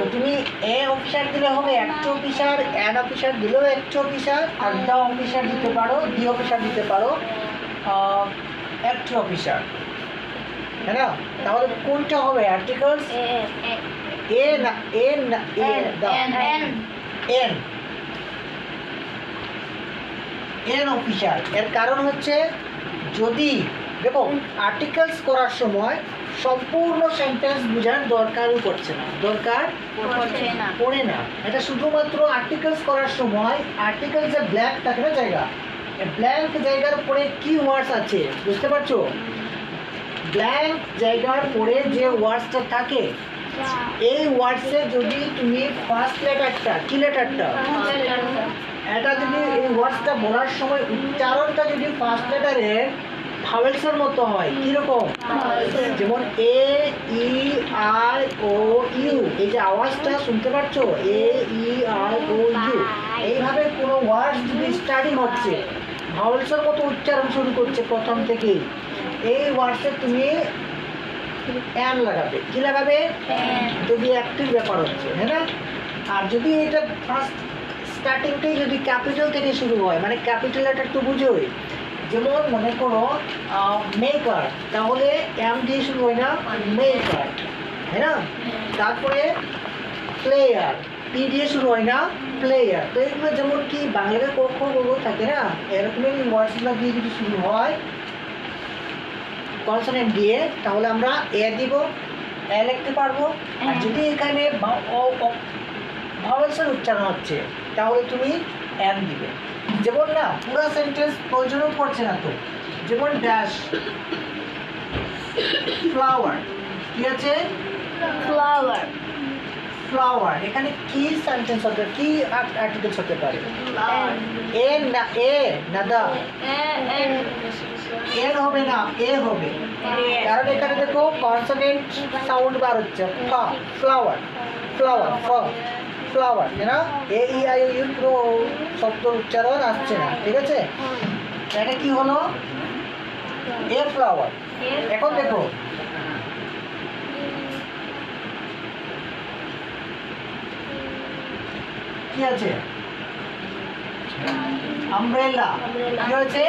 তো তুমি এ অফিসার দিলে হবে একটা অফিসার, অ্যান অফিসার দিলেও একটা অফিসার, আর দ্য অফিসার দিতে পারো, দি অফিসার দিতে পারো, একটা অফিসার, তাই না? তাহলে কোনটা হবে আর্টিকেলস? এ না এন না এ দ্য এন এন অফিসার। এর কারণ হচ্ছে যদি দেখো আর্টিকেলস করার সময় সম্পূর্ণ সেন্টেন্স বোঝার দরকারও পড়ছে না, দরকার পড়ে না। এটা শুধুমাত্র আর্টিকেলস করার সময় আর্টিকেলসে ব্ল্যাঙ্ক থাকে না জায়গা, ব্ল্যাঙ্ক জায়গার পরে কি ওয়ার্ডস আছে বুঝতে পারছো? ব্ল্যাঙ্ক জায়গার পরে যে ওয়ার্ডসটা থাকে এই ওয়ার্ডসে যদি তুমি ফার্স্ট লেটারটা কি লেটারটা এটা যদি এই ওয়ার্ডসটা বলার সময় উচ্চারণটা যদি ফার্স্ট লেটারের ভাওয়েলসের মতো হয় কিরকম, যেমন এ ই আই ও ইউ, এই যে আওয়াজটা শুনতে পাচ্ছ এ ই আই ও ইউ, এইভাবে কোনো ওয়ার্ড যদি স্টার্টিং হচ্ছে ভাওয়েলসের মতো উচ্চারণ শুরু করছে প্রথম থেকেই, এই ওয়ার্ডসে তুমি অ্যান লাগাবে। কি লাগাবে? যদি অ্যাক্টিভ ব্যাপার হচ্ছে, হ্যাঁ না? আর যদি এটা ফার্স্ট স্টার্টিংটাই যদি ক্যাপিটাল থেকে শুরু হয়, মানে ক্যাপিটাল লেটার তো বুঝোই, যেমন মনে করো মেকার, তাহলে এম দিয়ে শুরু হয় না, মেকার, হ্যাঁ না? তারপরে প্লেয়ার, পি দিয়ে শুরু হয় না, প্লেয়ার। তো এইগুলো যেমন কি বাংলাতে কখন থাকে না, এরকমই ওয়ার্ডসগুলো দিয়ে যদি শুরু হয় কনসোনেন্ট দিয়ে, তাহলে আমরা এ দিব, এ লিখতে পারবো। আর যদি এখানে ভাওয়েলসের উচ্চারণ হচ্ছে তাহলে তুমি এম দিবে। যেমন না পুরো সেন্টেন্স প্রয়োজনও পড়ছে না, তো যেমন ড্যাশ ফ্লাওয়ার, কি আছে ফ্লাওয়ার, ফ্লাওয়ার, এখানে কি সেন্টেন্স হতে, কি আর্টিকেলস হতে পারে? এ না এ না দা, এন হবে না এ হবে, কারণ এখানে দেখো কনসোনেন্ট সাউন্ড বার হচ্ছে ফা, ফ্লাওয়ার, ফ্লাওয়ার, ফ, ফ্লাওয়ার, না এ ই আই ও ইউ পুরো শব্দ উচ্চারণ আসছে না, ঠিক আছে? এটা কি হলো? A flower. এখন দেখো কি আছে? আমব্রেলা, কি হয়েছে?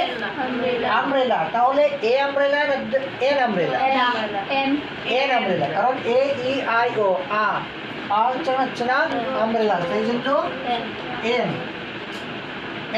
আমব্রেলা। তাহলে এ আমব্রেলা না এন আমব্রেলা? এন আমব্রেলা, কারণ এ ই আই ও আ উচ্চারণ হচ্ছে না আমব্রেলা, সেই জন্য এন।